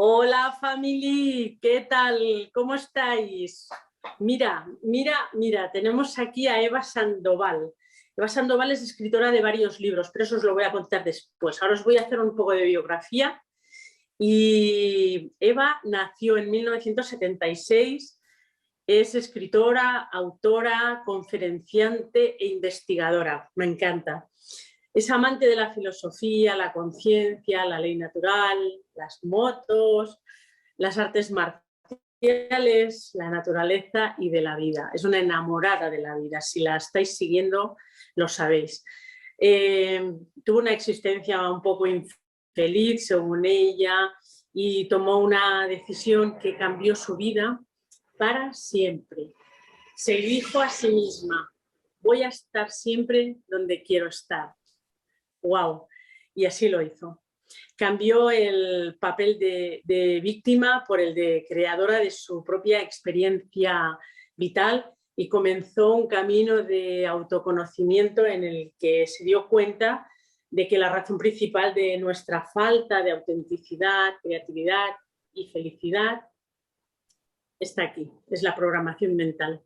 Hola, family, ¿qué tal? ¿Cómo estáis? Mira, tenemos aquí a Eva Sandoval. Eva Sandoval es escritora de varios libros, pero eso os lo voy a contar después. Ahora os voy a hacer un poco de biografía. Y Eva nació en 1976, es escritora, autora, conferenciante e investigadora. Me encanta. Es amante de la filosofía, la conciencia, la ley natural, las motos, las artes marciales, la naturaleza y de la vida. Es una enamorada de la vida. Si la estáis siguiendo, lo sabéis. Tuvo una existencia un poco infeliz, según ella, y tomó una decisión que cambió su vida para siempre. Se dijo a sí misma: voy a estar siempre donde quiero estar. ¡Wow! Y así lo hizo. Cambió el papel de víctima por el de creadora de su propia experiencia vital y comenzó un camino de autoconocimiento en el que se dio cuenta de que la razón principal de nuestra falta de autenticidad, creatividad y felicidad está aquí, es la programación mental.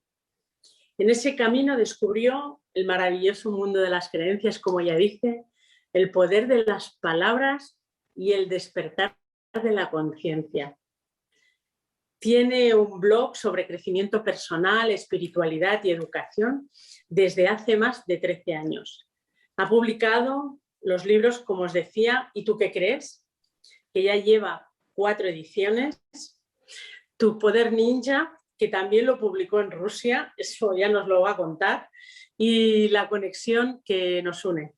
En ese camino descubrió el maravilloso mundo de las creencias, como ella dice, el poder de las palabras y el despertar de la conciencia. Tiene un blog sobre crecimiento personal, espiritualidad y educación desde hace más de 13 años. Ha publicado los libros, como os decía, ¿Y tú qué crees?, que ya lleva 4 ediciones. Tu poder ninja, que también lo publicó en Rusia, eso ya nos lo va a contar, y La conexión que nos une.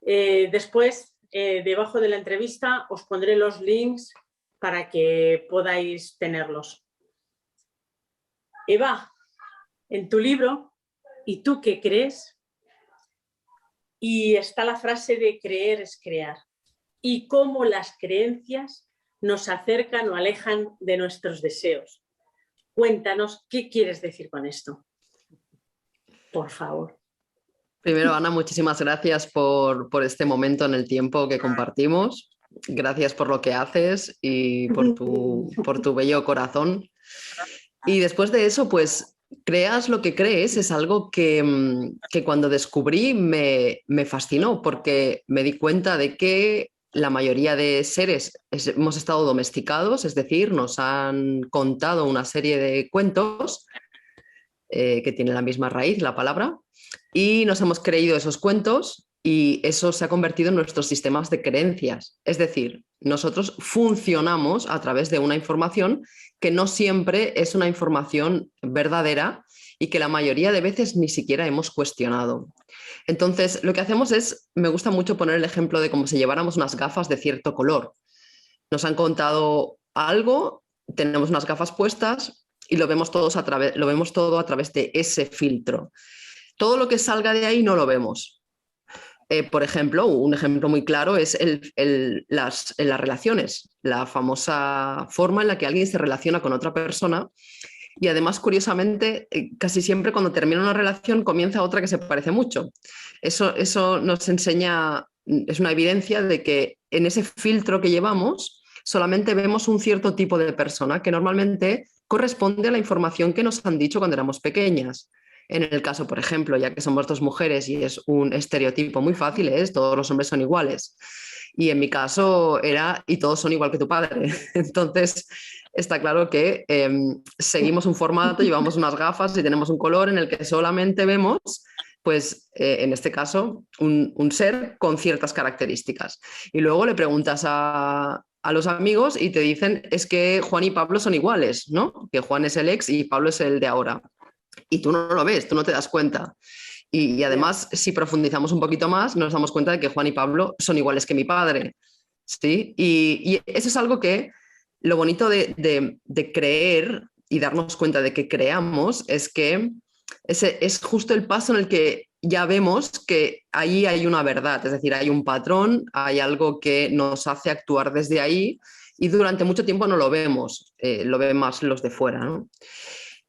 Después, debajo de la entrevista, os pondré los links para que podáis tenerlos. Eva, en tu libro, ¿Y tú qué crees?, y está la frase de creer es crear, y cómo las creencias nos acercan o alejan de nuestros deseos. Cuéntanos, ¿qué quieres decir con esto? Por favor. Primero, Ana, muchísimas gracias por este momento en el tiempo que compartimos. Gracias por lo que haces y por tu bello corazón. Y después de eso, pues, creas lo que crees es algo que cuando descubrí me fascinó, porque me di cuenta de que la mayoría de seres hemos estado domesticados, es decir, nos han contado una serie de cuentos que tienen la misma raíz, la palabra, y nos hemos creído esos cuentos y eso se ha convertido en nuestros sistemas de creencias. Es decir, nosotros funcionamos a través de una información que no siempre es una información verdadera y que la mayoría de veces ni siquiera hemos cuestionado. Entonces, lo que hacemos es, me gusta mucho poner el ejemplo de como si lleváramos unas gafas de cierto color. Nos han contado algo, tenemos unas gafas puestas y lo vemos todo a través de ese filtro. Todo lo que salga de ahí no lo vemos. Por ejemplo, un ejemplo muy claro es las relaciones, la famosa forma en la que alguien se relaciona con otra persona y además, curiosamente, casi siempre cuando termina una relación comienza otra que se parece mucho. Eso nos enseña, es una evidencia de que en ese filtro que llevamos solamente vemos un cierto tipo de persona que normalmente corresponde a la información que nos han dicho cuando éramos pequeñas. En el caso, por ejemplo, ya que somos dos mujeres y es un estereotipo muy fácil, es todos los hombres son iguales. Y en mi caso era y todos son igual que tu padre. Entonces, está claro que seguimos un formato, llevamos unas gafas y tenemos un color en el que solamente vemos, pues en este caso, un ser con ciertas características. Y luego le preguntas a los amigos y te dicen, es que Juan y Pablo son iguales, ¿no? Que Juan es el ex y Pablo es el de ahora. Y tú no lo ves, tú no te das cuenta. Y además, si profundizamos un poquito más, nos damos cuenta de que Juan y Pablo son iguales que mi padre, ¿sí? Y eso es algo que lo bonito de creer y darnos cuenta de que creamos es que ese es justo el paso en el que ya vemos que ahí hay una verdad, es decir, hay un patrón, hay algo que nos hace actuar desde ahí y durante mucho tiempo no lo vemos, lo ven más los de fuera, ¿no?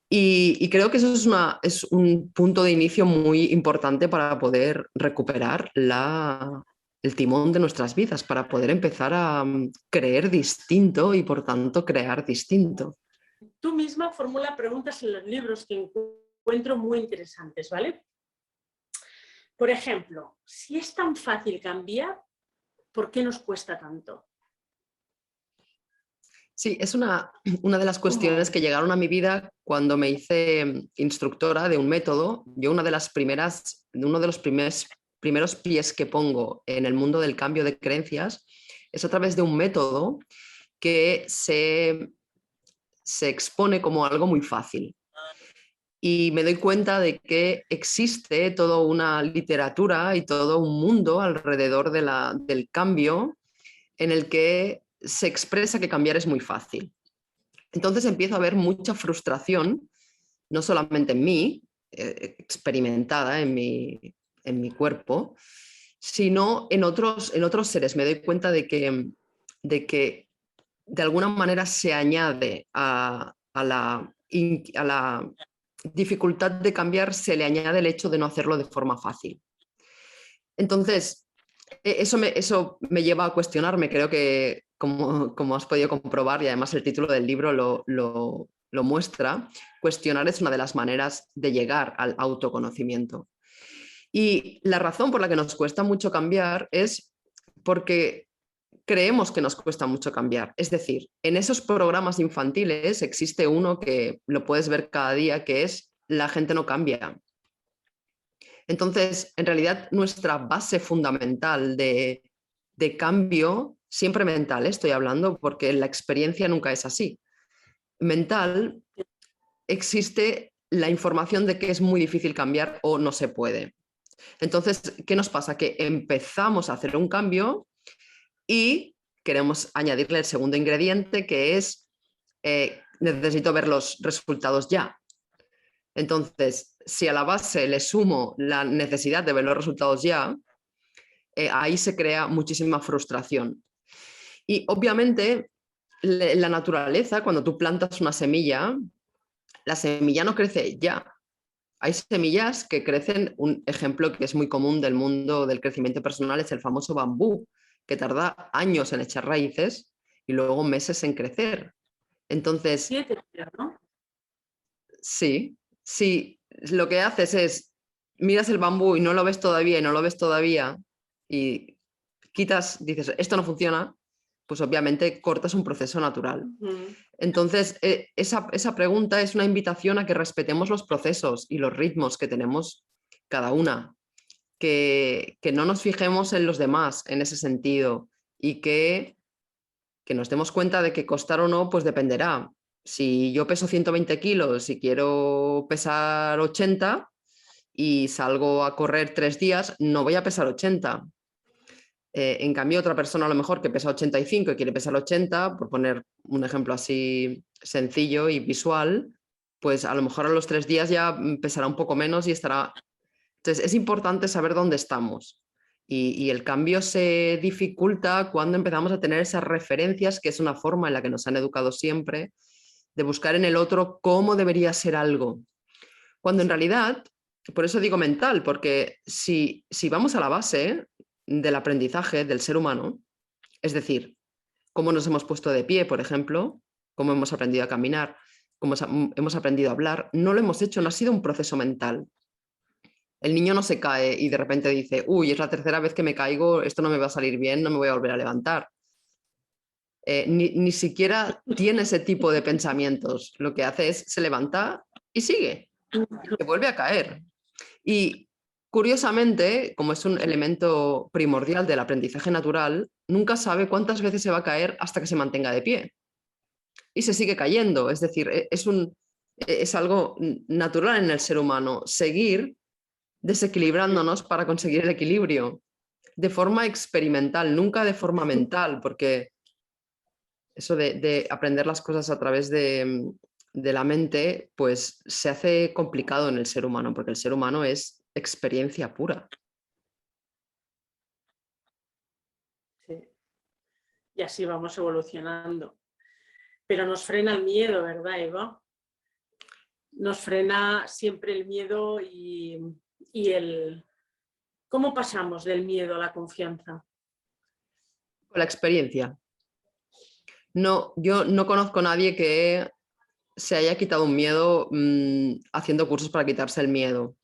Y creo que eso es un punto de inicio muy importante para poder recuperar la el timón de nuestras vidas para poder empezar a creer distinto y por tanto crear distinto. Tú misma formula preguntas en los libros que encuentro muy interesantes, ¿vale? Por ejemplo, si es tan fácil cambiar, ¿por qué nos cuesta tanto? Sí, es una de las cuestiones ¿Cómo? que llegaron a mi vida cuando me hice instructora de un método. Yo uno de los primeros pies que pongo en el mundo del cambio de creencias es a través de un método que se expone como algo muy fácil. Y me doy cuenta de que existe toda una literatura y todo un mundo alrededor del cambio en el que se expresa que cambiar es muy fácil. Entonces empiezo a ver mucha frustración, no solamente en mí, experimentada en mi cuerpo, sino en otros seres. Me doy cuenta de que de alguna manera se añade a la dificultad de cambiar, se le añade el hecho de no hacerlo de forma fácil. Entonces, eso me lleva a cuestionarme. Creo que, como has podido comprobar, y además el título del libro lo muestra, cuestionar es una de las maneras de llegar al autoconocimiento. Y la razón por la que nos cuesta mucho cambiar es porque creemos que nos cuesta mucho cambiar. Es decir, en esos programas infantiles existe uno que lo puedes ver cada día, que es la gente no cambia. Entonces, en realidad, nuestra base fundamental de cambio, siempre mental, estoy hablando, porque la experiencia nunca es así. Mental, existe la información de que es muy difícil cambiar o no se puede. Entonces, ¿qué nos pasa? Que empezamos a hacer un cambio y queremos añadirle el segundo ingrediente, que es necesito ver los resultados ya. Entonces, si a la base le sumo la necesidad de ver los resultados ya, ahí se crea muchísima frustración. Y obviamente la naturaleza, cuando tú plantas una semilla, la semilla no crece ya. Hay semillas que crecen, un ejemplo que es muy común del mundo del crecimiento personal es el famoso bambú, que tarda años en echar raíces y luego meses en crecer. Entonces, 7, ¿no? sí, si lo que haces es miras el bambú y no lo ves todavía y no lo ves todavía y dices, esto no funciona, pues obviamente cortas un proceso natural. Entonces, esa pregunta es una invitación a que respetemos los procesos y los ritmos que tenemos cada una, que no nos fijemos en los demás en ese sentido y que nos demos cuenta de que costar o no, pues dependerá. Si yo peso 120 kilos y quiero pesar 80 y salgo a correr 3 días, no voy a pesar 80. En cambio, otra persona a lo mejor que pesa 85 y quiere pesar 80, por poner un ejemplo así sencillo y visual, pues a lo mejor a los 3 días ya pesará un poco menos y estará... Entonces, es importante saber dónde estamos. Y el cambio se dificulta cuando empezamos a tener esas referencias, que es una forma en la que nos han educado siempre, de buscar en el otro cómo debería ser algo. Cuando en realidad, por eso digo mental, porque si vamos a la base del aprendizaje del ser humano, es decir, cómo nos hemos puesto de pie, por ejemplo, cómo hemos aprendido a caminar, cómo hemos aprendido a hablar, no lo hemos hecho, no ha sido un proceso mental. El niño no se cae y de repente dice, uy, es la tercera vez que me caigo, esto no me va a salir bien, no me voy a volver a levantar. Ni siquiera tiene ese tipo de pensamientos. Lo que hace es se levanta y sigue, que vuelve a caer. Y curiosamente, como es un elemento primordial del aprendizaje natural, nunca sabe cuántas veces se va a caer hasta que se mantenga de pie. Y se sigue cayendo. Es decir, es algo natural en el ser humano, seguir desequilibrándonos para conseguir el equilibrio, de forma experimental, nunca de forma mental, porque eso de aprender las cosas a través de la mente, pues se hace complicado en el ser humano, porque el ser humano es experiencia pura. Sí. Y así vamos evolucionando. Pero nos frena el miedo, ¿verdad, Eva? Nos frena siempre el miedo y el... ¿Cómo pasamos del miedo a la confianza? Con la experiencia. No, yo no conozco a nadie que se haya quitado un miedo haciendo cursos para quitarse el miedo.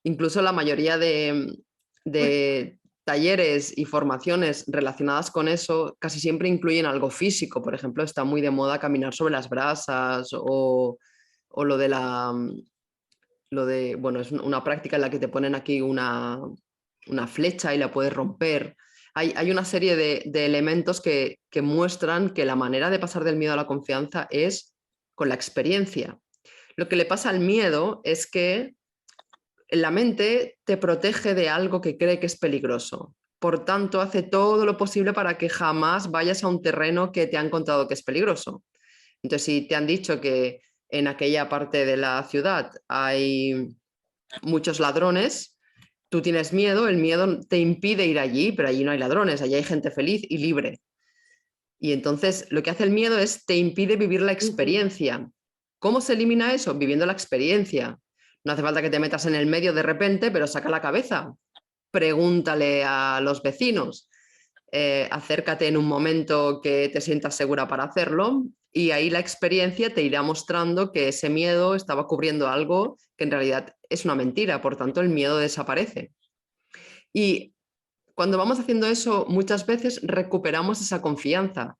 Incluso la mayoría de talleres y formaciones relacionadas con eso casi siempre incluyen algo físico. Por ejemplo, está muy de moda caminar sobre las brasas o bueno, es una práctica en la que te ponen aquí una flecha y la puedes romper. Hay una serie de elementos que muestran que la manera de pasar del miedo a la confianza es con la experiencia. Lo que le pasa al miedo es que la mente te protege de algo que cree que es peligroso. Por tanto, hace todo lo posible para que jamás vayas a un terreno que te han contado que es peligroso. Entonces, si te han dicho que en aquella parte de la ciudad hay muchos ladrones, tú tienes miedo, el miedo te impide ir allí, pero allí no hay ladrones, allí hay gente feliz y libre. Y entonces lo que hace el miedo es te impide vivir la experiencia. ¿Cómo se elimina eso? Viviendo la experiencia. No hace falta que te metas en el medio de repente, pero saca la cabeza. Pregúntale a los vecinos. Acércate en un momento que te sientas segura para hacerlo y ahí la experiencia te irá mostrando que ese miedo estaba cubriendo algo que en realidad es una mentira, por tanto el miedo desaparece. Y cuando vamos haciendo eso, muchas veces recuperamos esa confianza.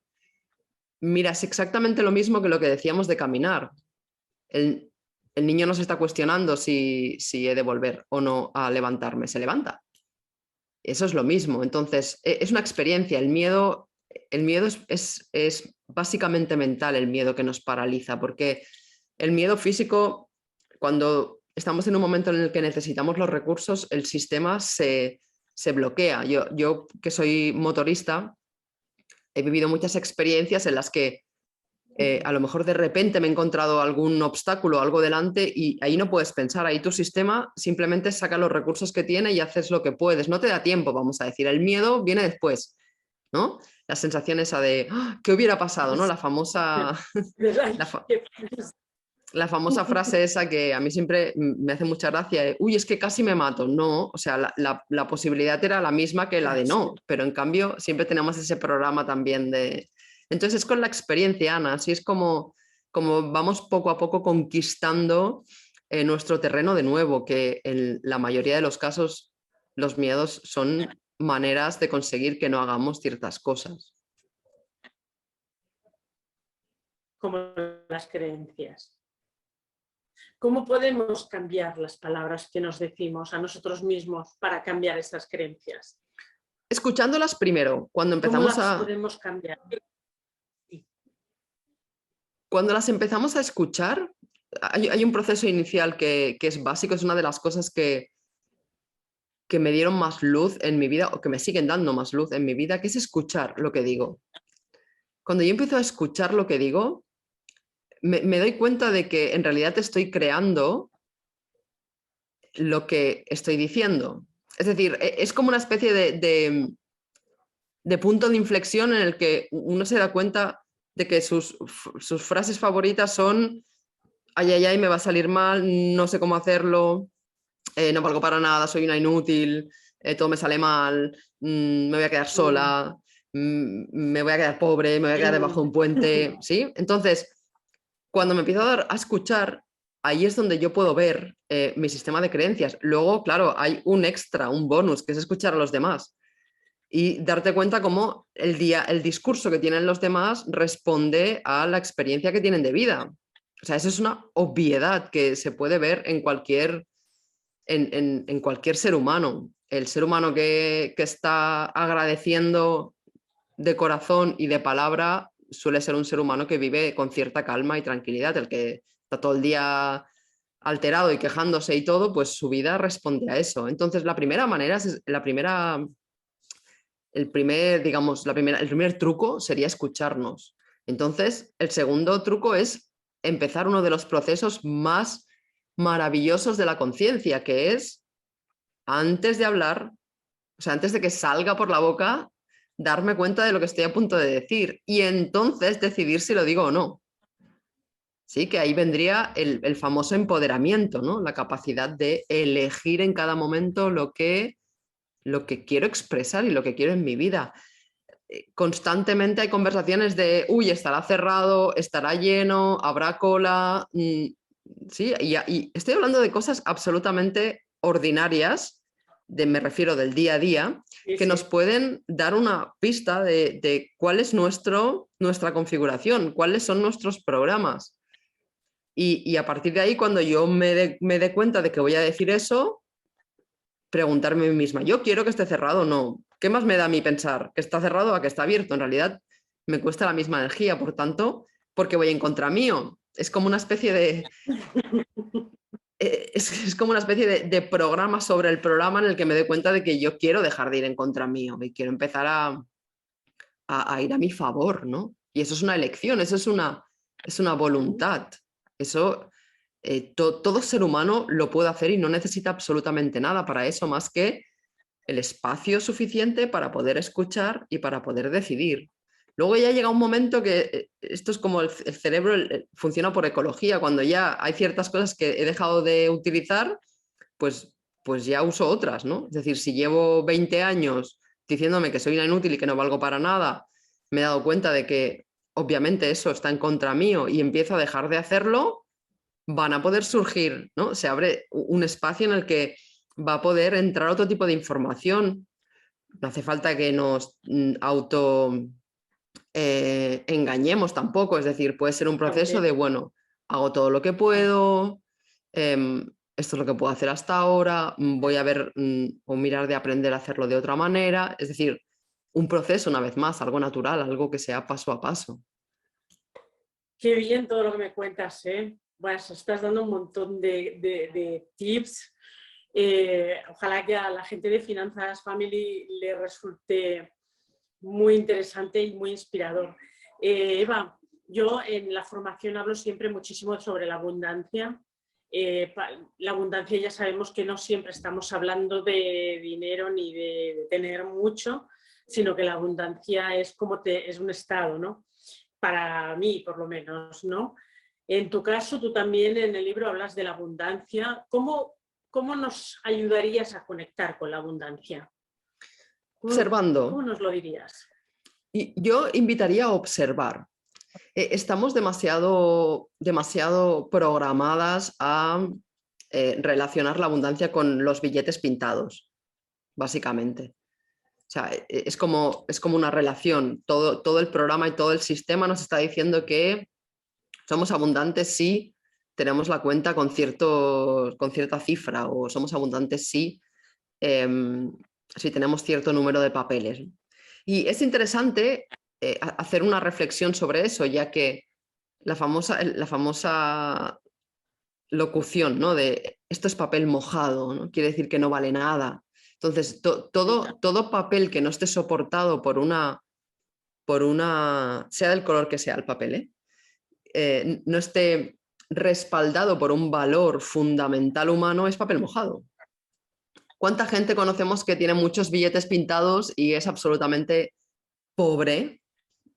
Mira, es exactamente lo mismo que lo que decíamos de caminar. El niño no se está cuestionando si he de volver o no a levantarme, se levanta. Eso es lo mismo. Entonces, es una experiencia. El miedo es básicamente mental, el miedo que nos paraliza, porque el miedo físico, cuando estamos en un momento en el que necesitamos los recursos, el sistema se bloquea. Yo que soy motorista, he vivido muchas experiencias en las que a lo mejor de repente me he encontrado algún obstáculo, algo delante y ahí no puedes pensar, ahí tu sistema simplemente saca los recursos que tiene y haces lo que puedes, no te da tiempo, vamos a decir, el miedo viene después, ¿no? La sensación esa de, ¡oh! ¿Qué hubiera pasado? ¿No? La famosa frase esa que a mí siempre me hace mucha gracia, uy, es que casi me mato. No, o sea, la posibilidad era la misma que la de no, pero en cambio siempre tenemos ese programa también de... Entonces es con la experiencia, Ana, así es como vamos poco a poco conquistando nuestro terreno de nuevo, que en la mayoría de los casos los miedos son maneras de conseguir que no hagamos ciertas cosas. Como las creencias. ¿Cómo podemos cambiar las palabras que nos decimos a nosotros mismos para cambiar esas creencias? Escuchándolas primero, cuando empezamos ¿Cómo las podemos cambiar? Cuando las empezamos a escuchar, hay un proceso inicial que es básico, es una de las cosas que me dieron más luz en mi vida o que me siguen dando más luz en mi vida, que es escuchar lo que digo. Cuando yo empiezo a escuchar lo que digo, me doy cuenta de que en realidad estoy creando lo que estoy diciendo. Es decir, es como una especie de punto de inflexión en el que uno se da cuenta de que sus frases favoritas son ay, ay, ay, me va a salir mal, no sé cómo hacerlo, no valgo para nada, soy una inútil, todo me sale mal, me voy a quedar sola, me voy a quedar pobre, me voy a quedar debajo de un puente, ¿sí? Entonces, cuando me empiezo a escuchar, ahí es donde yo puedo ver mi sistema de creencias. Luego, claro, hay un extra, un bonus, que es escuchar a los demás y darte cuenta cómo el discurso que tienen los demás responde a la experiencia que tienen de vida. O sea, eso es una obviedad que se puede ver en cualquier ser humano. El ser humano que está agradeciendo de corazón y de palabra suele ser un ser humano que vive con cierta calma y tranquilidad. El que está todo el día alterado y quejándose y todo, pues su vida responde a eso. Entonces, la primera manera, el primer truco sería escucharnos. Entonces, el segundo truco es empezar uno de los procesos más maravillosos de la conciencia, que es antes de hablar, o sea, antes de que salga por la boca, darme cuenta de lo que estoy a punto de decir y entonces decidir si lo digo o no. Sí, que ahí vendría el famoso empoderamiento, ¿no? La capacidad de elegir en cada momento lo que quiero expresar y lo que quiero en mi vida. constantemente hay conversaciones de, uy, estará cerrado, estará lleno, habrá cola. Sí, y estoy hablando de cosas absolutamente ordinarias, me refiero del día a día, Sí, que nos sí. pueden dar una pista de cuál es nuestra configuración, cuáles son nuestros programas. Y a partir de ahí, cuando yo me dé cuenta de que voy a decir eso, preguntarme a mí misma, ¿yo quiero que esté cerrado o no? ¿Qué más me da a mí pensar que está cerrado a que está abierto? En realidad me cuesta la misma energía, por tanto, porque voy en contra mío. Es como una especie de... Es como una especie de programa sobre el programa en el que me doy cuenta de que yo quiero dejar de ir en contra mío y quiero empezar a ir a mi favor, ¿no? Y eso es una elección, eso es una voluntad. Eso todo ser humano lo puede hacer y no necesita absolutamente nada para eso más que el espacio suficiente para poder escuchar y para poder decidir. Luego ya llega un momento que esto es como el cerebro funciona por ecología, cuando ya hay ciertas cosas que he dejado de utilizar, pues ya uso otras, ¿no? Es decir, si llevo 20 años diciéndome que soy una inútil y que no valgo para nada, me he dado cuenta de que obviamente eso está en contra mío y empiezo a dejar de hacerlo, van a poder surgir, ¿no? Se abre un espacio en el que va a poder entrar otro tipo de información. No hace falta que nos auto engañemos tampoco, es decir, puede ser un proceso de, bueno, hago todo lo que puedo, esto es lo que puedo hacer hasta ahora, voy a ver o mirar de aprender a hacerlo de otra manera, es decir, un proceso una vez más, algo natural, algo que sea paso a paso. Qué bien todo lo que me cuentas, ¿eh? Bueno, estás dando un montón de tips. Ojalá que a la gente de Finanzas Family le resulte muy interesante y muy inspirador. Eva, yo en la formación hablo siempre muchísimo sobre la abundancia. La abundancia ya sabemos que no siempre estamos hablando de dinero ni de tener mucho, sino que la abundancia es como es un estado, ¿no? Para mí, por lo menos, ¿no? En tu caso, tú también en el libro hablas de la abundancia. ¿Cómo nos ayudarías a conectar con la abundancia? ¿Cómo Observando. nos lo dirías? Y yo invitaría a observar. Estamos demasiado programadas a relacionar la abundancia con los billetes pintados, básicamente. O sea, es como una relación. Todo el programa y todo el sistema nos está diciendo que somos abundantes si tenemos la cuenta con cierta cifra o somos abundantes si tenemos cierto número de papeles. Y es interesante hacer una reflexión sobre eso, ya que la famosa locución, ¿no? De esto es papel mojado, ¿no? Quiere decir que no vale nada. Entonces, todo papel que no esté soportado sea del color que sea el papel, no esté respaldado por un valor fundamental humano, es papel mojado. ¿Cuánta gente conocemos que tiene muchos billetes pintados y es absolutamente pobre,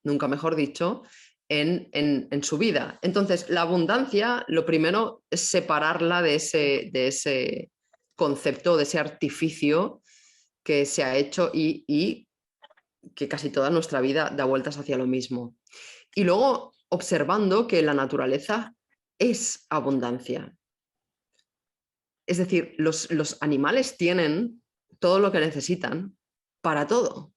nunca mejor dicho, en su vida? Entonces, la abundancia, lo primero es separarla de ese concepto, de ese artificio que se ha hecho y que casi toda nuestra vida da vueltas hacia lo mismo. Y luego observando que la naturaleza es abundancia. Es decir, los animales tienen todo lo que necesitan para todo.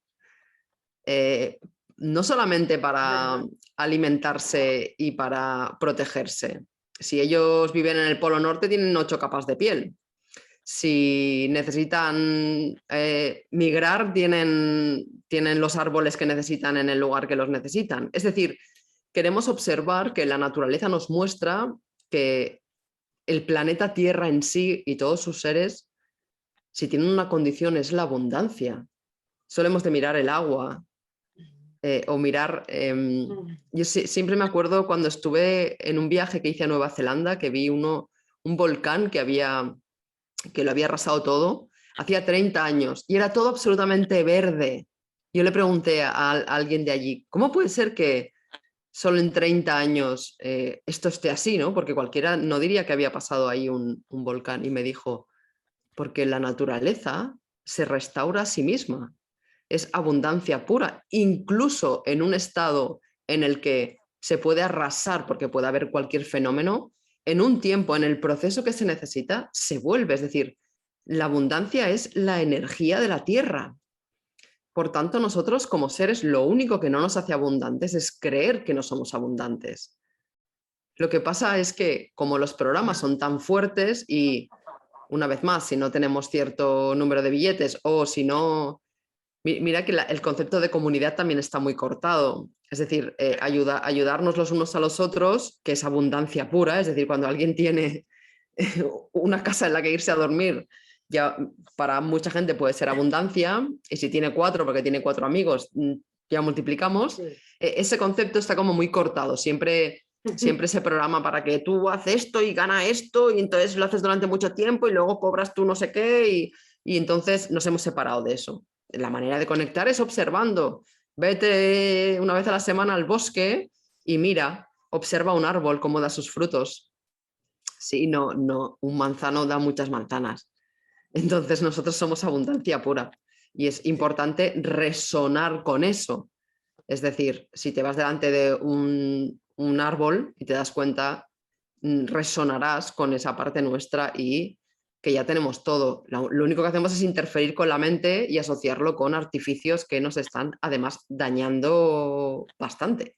No solamente para alimentarse y para protegerse. Si ellos viven en el Polo Norte, tienen 8 capas de piel. Si necesitan migrar, tienen los árboles que necesitan en el lugar que los necesitan. Es decir, queremos observar que la naturaleza nos muestra que el planeta Tierra en sí y todos sus seres, si tienen una condición, es la abundancia. Solo hemos de mirar el agua o mirar... yo siempre me acuerdo cuando estuve en un viaje que hice a Nueva Zelanda, que vi un volcán que lo había arrasado todo, hacía 30 años, y era todo absolutamente verde. Yo le pregunté a alguien de allí, ¿cómo puede ser que solo en 30 años esto esté así, ¿no? Porque cualquiera no diría que había pasado ahí un volcán. Y me dijo, porque la naturaleza se restaura a sí misma. es abundancia pura, incluso en un estado en el que se puede arrasar porque puede haber cualquier fenómeno, en un tiempo, en el proceso que se necesita, se vuelve. Es decir, la abundancia es la energía de la tierra. Por tanto, nosotros como seres, lo único que no nos hace abundantes es creer que no somos abundantes. Lo que pasa es que como los programas son tan fuertes y, una vez más, si no tenemos cierto número de billetes o si no... Mira que el concepto de comunidad también está muy cortado. Es decir, ayudarnos los unos a los otros, que es abundancia pura. Es decir, cuando alguien tiene una casa en la que irse a dormir, ya para mucha gente puede ser abundancia. Y si tiene 4, porque tiene 4 amigos, ya multiplicamos. Sí. Ese concepto está como muy cortado. Siempre se programa para que tú haces esto y gana esto y entonces lo haces durante mucho tiempo y luego cobras tú no sé qué y entonces nos hemos separado de eso. La manera de conectar es observando. Vete una vez a la semana al bosque y mira, observa un árbol cómo da sus frutos. Sí, no, un manzano da muchas manzanas. Entonces nosotros somos abundancia pura y es importante resonar con eso. Es decir, si te vas delante de un árbol y te das cuenta, resonarás con esa parte nuestra y que ya tenemos todo. Lo único que hacemos es interferir con la mente y asociarlo con artificios que nos están además dañando bastante.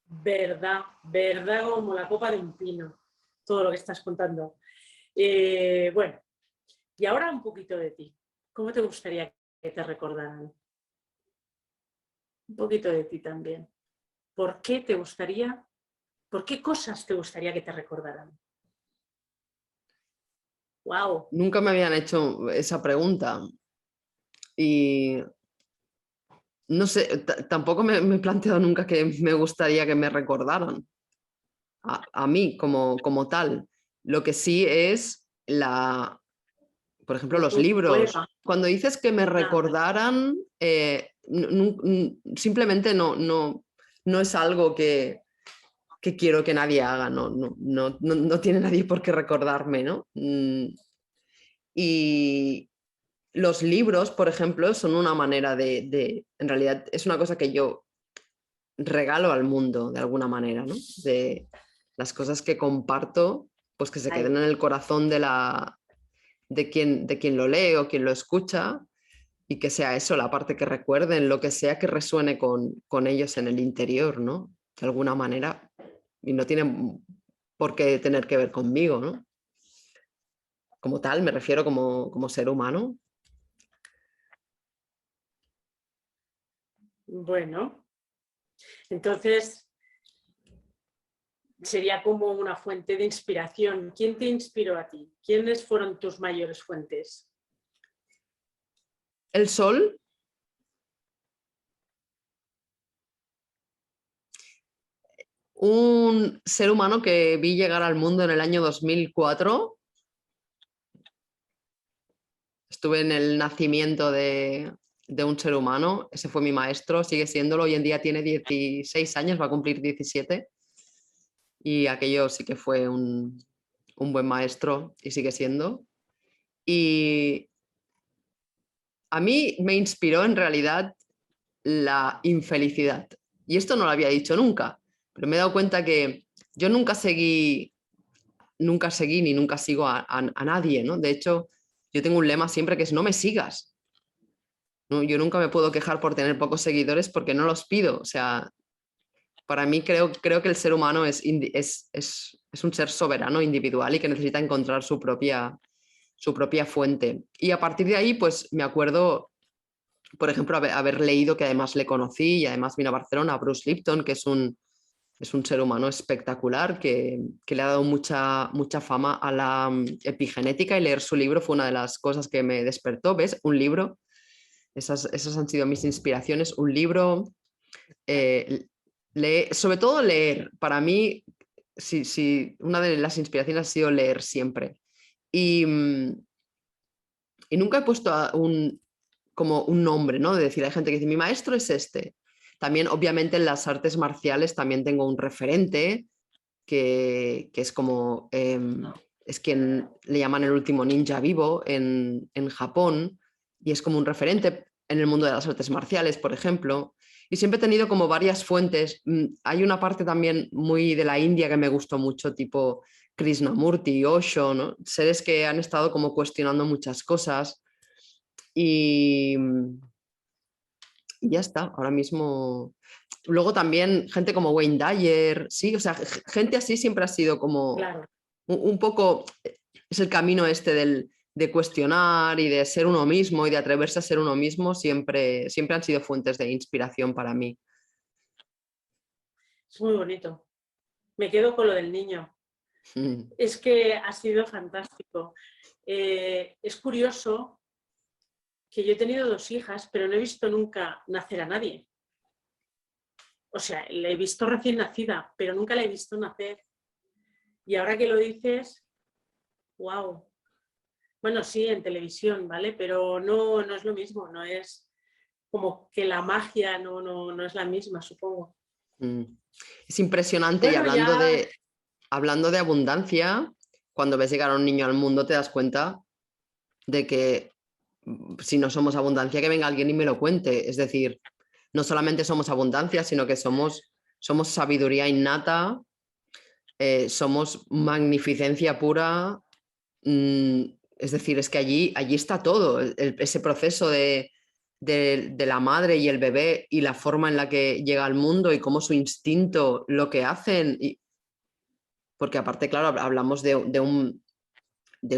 Verdad, verdad como la copa de un pino, todo lo que estás contando. Bueno, y ahora un poquito de ti. ¿Cómo te gustaría que te recordaran? Un poquito de ti también. ¿Por qué cosas te gustaría que te recordaran? Wow. Nunca me habían hecho esa pregunta y no sé, tampoco me he planteado nunca que me gustaría que me recordaran a mí como tal. Lo que sí es por ejemplo, los libros. Cuando dices que me recordaran, simplemente no es algo que quiero que nadie haga, no tiene nadie por qué recordarme, ¿no? Y los libros, por ejemplo, son una manera en realidad es una cosa que yo regalo al mundo de alguna manera, ¿no? De las cosas que comparto, pues que se queden en el corazón de quien lo lee o quien lo escucha y que sea eso, la parte que recuerden, lo que sea que resuene con ellos en el interior, ¿no? De alguna manera. Y no tienen por qué tener que ver conmigo, ¿no? Como tal, me refiero como ser humano. Bueno, entonces sería como una fuente de inspiración. ¿Quién te inspiró a ti? ¿Quiénes fueron tus mayores fuentes? El sol. Un ser humano que vi llegar al mundo en el año 2004. Estuve en el nacimiento de un ser humano. Ese fue mi maestro, sigue siéndolo. Hoy en día tiene 16 años, va a cumplir 17. Y aquello sí que fue un buen maestro y sigue siendo. Y a mí me inspiró en realidad la infelicidad. Y esto no lo había dicho nunca, pero me he dado cuenta que yo nunca seguí ni nunca sigo a nadie, ¿no? De hecho, yo tengo un lema siempre que es no me sigas. ¿No? Yo nunca me puedo quejar por tener pocos seguidores porque no los pido. O sea, para mí creo que el ser humano es un ser soberano, individual y que necesita encontrar su propia fuente. Y a partir de ahí, pues me acuerdo, por ejemplo, haber leído, que además le conocí y además vino a Barcelona, a Bruce Lipton, que es un ser humano espectacular que le ha dado mucha fama a la epigenética, y leer su libro fue una de las cosas que me despertó. ¿Ves? Un libro. Esas han sido mis inspiraciones. Un libro, sobre todo leer. Para mí, sí, una de las inspiraciones ha sido leer siempre. Y nunca he puesto como un nombre, ¿no? De decir, hay gente que dice, mi maestro es este. También, obviamente, en las artes marciales también tengo un referente que es como, es quien le llaman el último ninja vivo en Japón, y es como un referente. en el mundo de las artes marciales, por ejemplo, y siempre he tenido como varias fuentes. Hay una parte también muy de la India que me gustó mucho, tipo Krishnamurti, Osho, ¿no? Seres que han estado como cuestionando muchas cosas y ya está, ahora mismo. Luego también gente como Wayne Dyer, sí, o sea, gente así siempre ha sido como Claro. un poco, es el camino este de cuestionar y de ser uno mismo y de atreverse a ser uno mismo, siempre, siempre han sido fuentes de inspiración para mí. Es muy bonito. Me quedo con lo del niño. Mm. Es que ha sido fantástico. Es curioso que yo he tenido 2 hijas, pero no he visto nunca nacer a nadie. O sea, la he visto recién nacida, pero nunca la he visto nacer. Y ahora que lo dices, wow. Bueno, sí, en televisión, ¿vale? Pero no, no es lo mismo, no es como que la magia no es la misma, supongo. Mm. Es impresionante y Bueno, ya, hablando de abundancia, cuando ves llegar a un niño al mundo te das cuenta de que si no somos abundancia, que venga alguien y me lo cuente. Es decir, no solamente somos abundancia, sino que somos sabiduría innata, somos magnificencia pura. Es decir, es que allí está todo, ese proceso de la madre y el bebé y la forma en la que llega al mundo y cómo su instinto, lo que hacen. Porque aparte, claro, hablamos de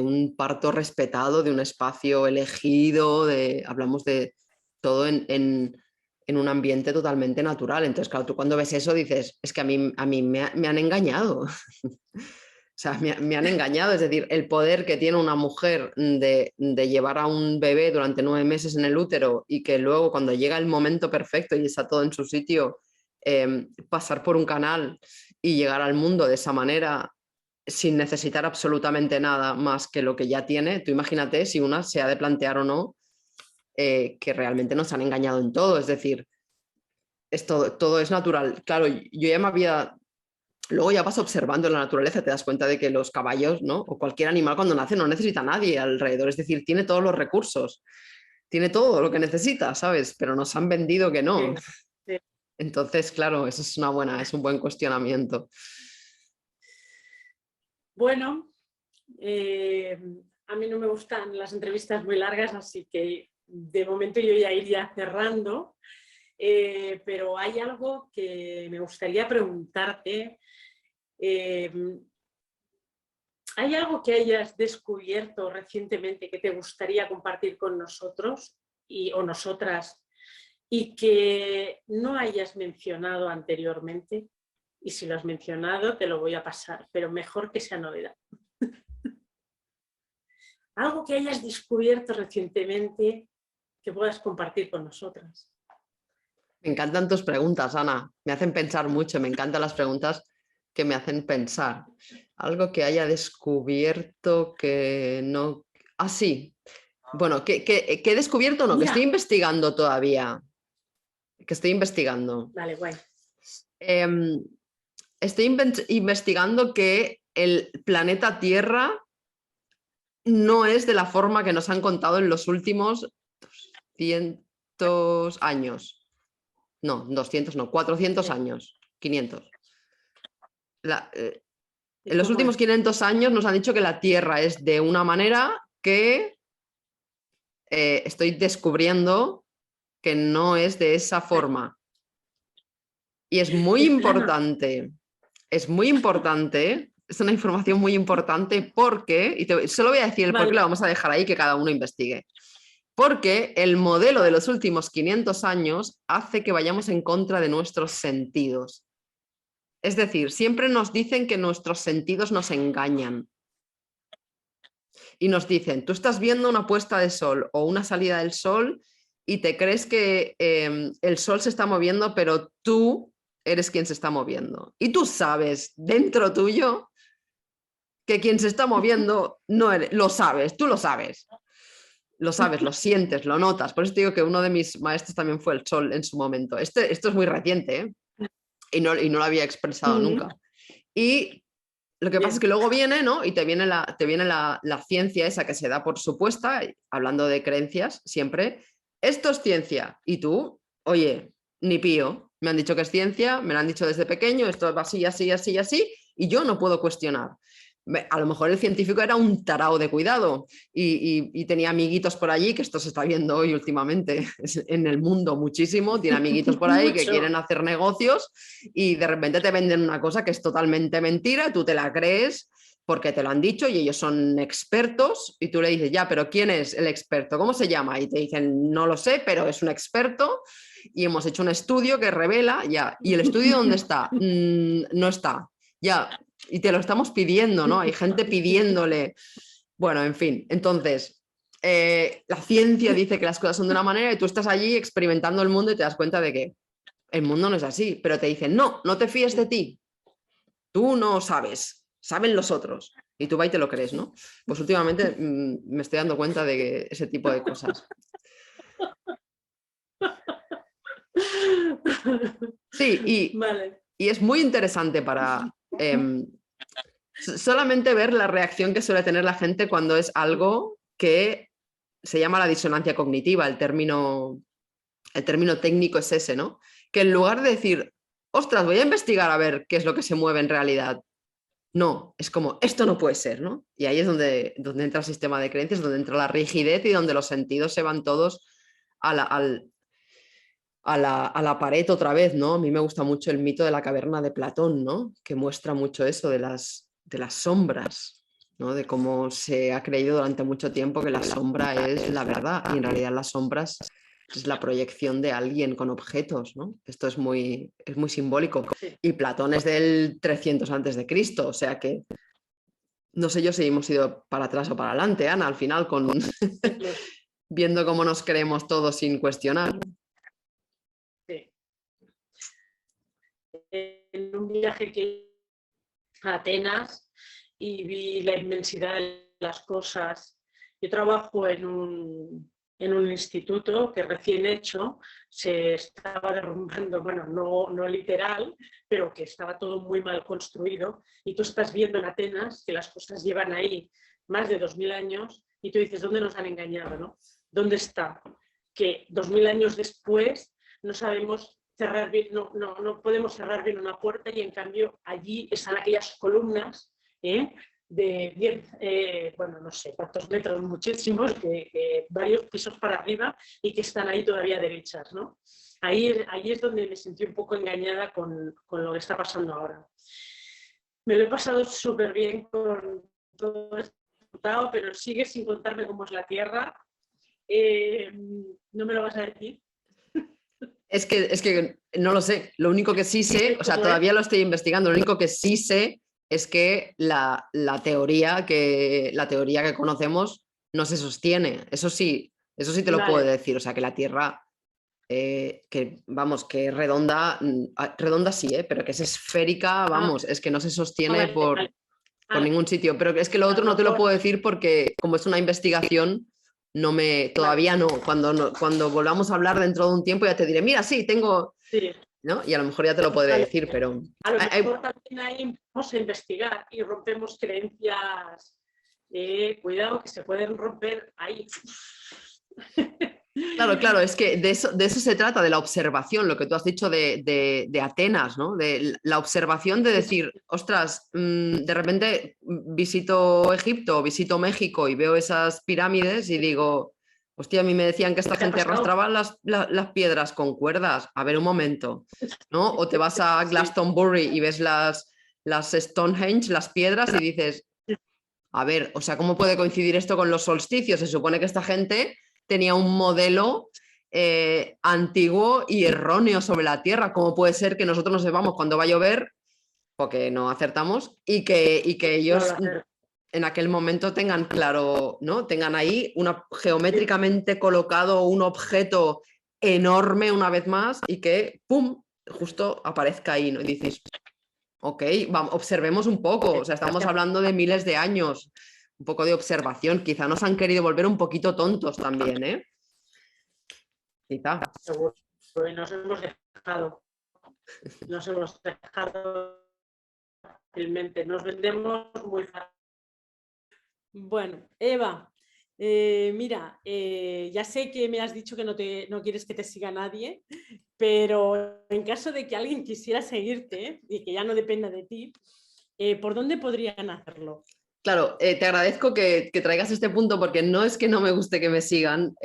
un parto respetado, de un espacio elegido, hablamos de todo en un ambiente totalmente natural. Entonces, claro, tú cuando ves eso dices, es que a mí me han engañado. O sea, me han engañado, es decir, el poder que tiene una mujer de llevar a un bebé durante 9 meses en el útero y que luego cuando llega el momento perfecto y está todo en su sitio, pasar por un canal y llegar al mundo de esa manera sin necesitar absolutamente nada más que lo que ya tiene. Tú imagínate si una se ha de plantear o no que realmente nos han engañado en todo, es decir, todo es natural. Claro, yo ya me había. Luego ya vas observando en la naturaleza, te das cuenta de que los caballos, ¿no? O cualquier animal cuando nace no necesita a nadie alrededor, es decir, tiene todos los recursos, tiene todo lo que necesita, ¿sabes? Pero nos han vendido que no. sí, sí. Entonces, claro, eso es un buen cuestionamiento. Bueno, a mí no me gustan las entrevistas muy largas, así que de momento yo ya iría cerrando. Pero hay algo que me gustaría preguntarte. Eh, ¿Hay algo que hayas descubierto recientemente que te gustaría compartir con nosotros o nosotras y que no hayas mencionado anteriormente? Y si lo has mencionado, te lo voy a pasar, pero mejor que sea novedad. Algo que hayas descubierto recientemente que puedas compartir con nosotras. Me encantan tus preguntas, Ana, me hacen pensar mucho, me encantan las preguntas que me hacen pensar. Algo que haya descubierto que no. Ah, sí. Bueno, que he descubierto, no, que estoy Mira, investigando todavía. Que estoy investigando. vale, guay. Em, Estoy investigando que el planeta Tierra no es de la forma que nos han contado en los últimos 200 años. No, 200 no, 400 Sí. años, 500. ¿Y En los cómo últimos es? 500 años nos han dicho que la Tierra es de una manera que estoy descubriendo que no es de esa forma. Y es muy importante, es una información muy importante porque, solo voy a decir el por qué, Vale, lo vamos a dejar ahí que cada uno investigue. Porque el modelo de los últimos 500 años hace que vayamos en contra de nuestros sentidos. Es decir, siempre nos dicen que nuestros sentidos nos engañan. Y nos dicen, tú estás viendo una puesta de sol o una salida del sol y te crees que el sol se está moviendo, pero tú eres quien se está moviendo. Y tú sabes dentro tuyo que quien se está moviendo no eres, lo sabes, tú lo sabes. Lo sabes, lo sientes, lo notas. Por eso te digo que uno de mis maestros también fue el sol en su momento. Esto es muy reciente, ¿eh? Y no lo había expresado nunca. Y lo que pasa es bien. que luego viene, ¿no? Y te viene la ciencia esa que se da por supuesta, hablando de creencias siempre, esto es ciencia. Y tú, oye, ni pío. Me han dicho que es ciencia, me lo han dicho desde pequeño, esto va así, así, así, así, y yo no puedo cuestionar. A lo mejor el científico era un tarao de cuidado y tenía amiguitos por allí, que esto se está viendo hoy últimamente en el mundo muchísimo, tiene amiguitos por ahí que quieren hacer negocios y de repente te venden una cosa que es totalmente mentira, tú te la crees porque te lo han dicho y ellos son expertos y tú le dices, ya, pero ¿quién es el experto? ¿Cómo se llama? Y te dicen, no lo sé, pero es un experto y hemos hecho un estudio que revela, ya, ¿y el estudio dónde está? No está, ya. Y te lo estamos pidiendo, ¿no? Hay gente pidiéndole. Bueno, en fin, entonces, la ciencia dice que las cosas son de una manera y tú estás allí experimentando el mundo y te das cuenta de que el mundo no es así, pero te dicen, no, no te fíes de ti, tú no sabes, saben los otros. Y tú vas y te lo crees, ¿no? Pues últimamente me estoy dando cuenta de que ese tipo de cosas. Sí, Vale. y es muy interesante para solamente ver la reacción que suele tener la gente cuando es algo que se llama la disonancia cognitiva, el término técnico es ese, ¿no? Que en lugar de decir, ostras, voy a investigar a ver qué es lo que se mueve en realidad, no, es como, esto no puede ser, ¿no? Y ahí es donde entra el sistema de creencias, donde entra la rigidez y donde los sentidos se van todos a la pared otra vez, ¿no? A mí me gusta mucho el mito de la caverna de Platón, ¿no? Que muestra mucho eso de las sombras, ¿no? De cómo se ha creído durante mucho tiempo que la sombra es la verdad y en realidad las sombras es la proyección de alguien con objetos, ¿no? Esto es muy simbólico. Y Platón es del 300 antes de Cristo, o sea que no sé yo si hemos ido para atrás o para adelante, Ana, al final con viendo cómo nos creemos todos sin cuestionar. Sí. En un viaje que a Atenas y vi la inmensidad de las cosas. Yo trabajo en un instituto que recién hecho se estaba derrumbando, bueno, no literal, pero que estaba todo muy mal construido. Y tú estás viendo en Atenas que las cosas llevan ahí más de 2000 años y tú dices, ¿dónde nos han engañado? ¿No? ¿Dónde está? Que 2000 años después no sabemos cerrar bien, no podemos cerrar bien una puerta y en cambio allí están aquellas columnas de 10, bueno, no sé cuántos metros, muchísimos, varios pisos para arriba y que están ahí todavía derechas, ¿no? Ahí es donde me sentí un poco engañada con lo que está pasando ahora. Me lo he pasado súper bien con todo esto, pero sigue sin contarme cómo es la Tierra. ¿No me lo vas a decir? Es que no lo sé. Lo único que sí sé, o sea, todavía lo estoy investigando, lo único que sí sé es que la teoría que conocemos no se sostiene. Eso sí te lo puedo decir. O sea, que la Tierra, que vamos, que es redonda, redonda sí, pero que es esférica, vamos, es que no se sostiene por ningún sitio. Pero es que lo otro no te lo puedo decir porque como es una investigación, todavía no. Cuando volvamos a hablar dentro de un tiempo ya te diré, mira, sí, tengo, Sí. ¿no? Y a lo mejor ya te lo podré decir, pero... A lo mejor también ahí vamos a investigar y rompemos creencias. Cuidado, que se pueden romper ahí. Claro, es que de eso se trata, de la observación, lo que tú has dicho de Atenas, ¿no? De la observación de decir, ostras, de repente visito Egipto, visito México y veo esas pirámides y digo, hostia, a mí me decían que esta gente arrastraba las piedras con cuerdas. A ver, un momento, ¿no? O te vas a Glastonbury y ves las Stonehenge, las piedras, y dices, a ver, o sea, ¿cómo puede coincidir esto con los solsticios? Se supone que esta gente tenía un modelo antiguo y erróneo sobre la Tierra. ¿Cómo puede ser que nosotros no sepamos cuándo va a llover, porque no acertamos, y que ellos en aquel momento tengan claro, ¿no? Tengan ahí geométricamente colocado un objeto enorme una vez más y que, ¡pum!, justo aparezca ahí, ¿no? Y dices, ok, observemos un poco, o sea, estamos hablando de miles de años, un poco de observación, quizá nos han querido volver un poquito tontos también, ¿eh? Quizá. Seguro, nos hemos dejado fácilmente, nos vendemos muy fácil. Bueno, Eva, Mira, ya sé que me has dicho que no quieres que te siga nadie, pero en caso de que alguien quisiera seguirte y que ya no dependa de ti, ¿por dónde podrían hacerlo? Claro, te agradezco que traigas este punto porque no es que no me guste que me sigan,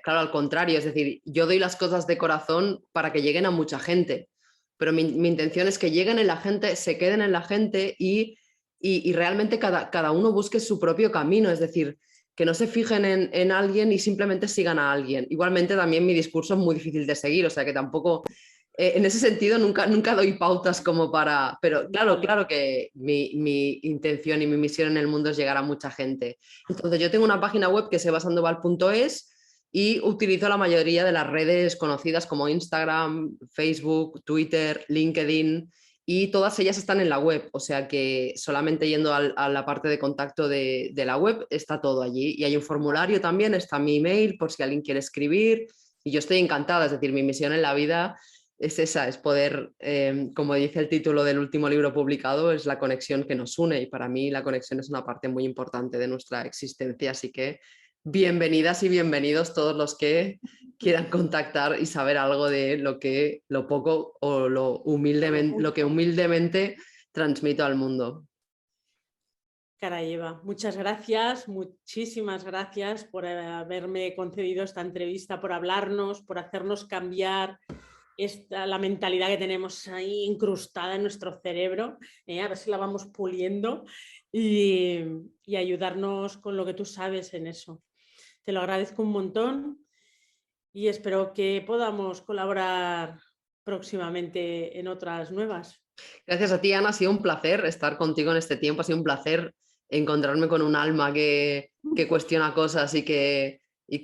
claro, al contrario, es decir, yo doy las cosas de corazón para que lleguen a mucha gente, pero mi intención es que lleguen en la gente, se queden en la gente y realmente cada uno busque su propio camino, es decir, que no se fijen en alguien y simplemente sigan a alguien. Igualmente también mi discurso es muy difícil de seguir, o sea que tampoco en ese sentido nunca doy pautas como para... Pero Vale. claro que mi intención y mi misión en el mundo es llegar a mucha gente. Entonces yo tengo una página web que es evasandoval.es y utilizo la mayoría de las redes conocidas como Instagram, Facebook, Twitter, LinkedIn y todas ellas están en la web. O sea que solamente yendo a la parte de contacto de la web está todo allí. Y hay un formulario también, está mi email por si alguien quiere escribir. Y yo estoy encantada, es decir, mi misión en la vida es esa, es poder, como dice el título del último libro publicado, es la conexión que nos une y para mí la conexión es una parte muy importante de nuestra existencia, así que bienvenidas y bienvenidos todos los que quieran contactar y saber algo de lo poco o lo que humildemente transmito al mundo. Caray, Eva, muchas gracias, muchísimas gracias por haberme concedido esta entrevista, por hablarnos, por hacernos cambiar la mentalidad que tenemos ahí incrustada en nuestro cerebro, a ver si la vamos puliendo y ayudarnos con lo que tú sabes en eso. Te lo agradezco un montón y espero que podamos colaborar próximamente en otras nuevas. Gracias a ti, Ana, ha sido un placer estar contigo en este tiempo, ha sido un placer encontrarme con un alma que cuestiona cosas y que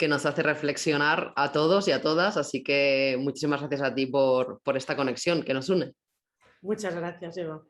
nos hace reflexionar a todos y a todas, así que muchísimas gracias a ti por esta conexión que nos une. Muchas gracias, Eva.